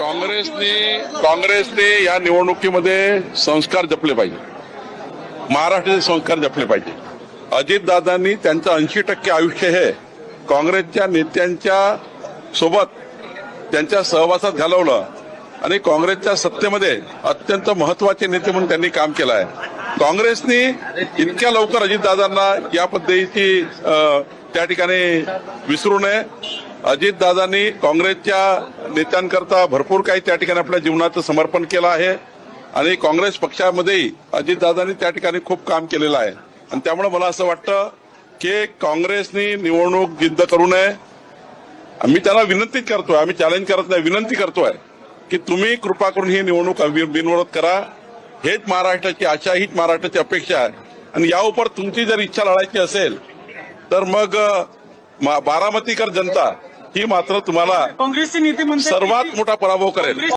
काँग्रेसने या निवडणुकीमध्ये संस्कार जपले पाहिजे, महाराष्ट्राचे संस्कार जपले पाहिजे. अजितदादांनी त्यांचं 80% आयुष्य हे काँग्रेसच्या नेत्यांच्या सोबत त्यांच्या सहवासात घालवलं आणि काँग्रेसच्या सत्तेमध्ये अत्यंत महत्वाचे नेते म्हणून त्यांनी काम केलं आहे. काँग्रेसने इतक्या लवकर अजितदादांना या पद्धतीची त्या ठिकाणी विसरू नये. अजितदादांनी काँग्रेसच्या नेत्यांकरता भरपूर काही त्या ठिकाणी आपल्या जीवनाचं समर्पण केलं आहे आणि काँग्रेस पक्षामध्येही अजितदादांनी त्या ठिकाणी खूप काम केलेलं आहे. आणि त्यामुळे मला असं वाटतं की काँग्रेसने निवडणूक जिद्द करू नये. आम्ही त्यांना विनंती करतोय, आम्ही चॅलेंज करत नाही, विनंती करतोय की तुम्ही कृपा करून ही निवडणूक बिनविरोध करा. हेच महाराष्ट्राची आशा, हीच महाराष्ट्राची अपेक्षा आहे. आणि यावर तुमची जर इच्छा लढायची असेल तर मग बारामतीकर जनता ही मात्र तुम्हाला काँग्रेसचे नेते म्हणतात सर्वात मोठा पराभव करेल.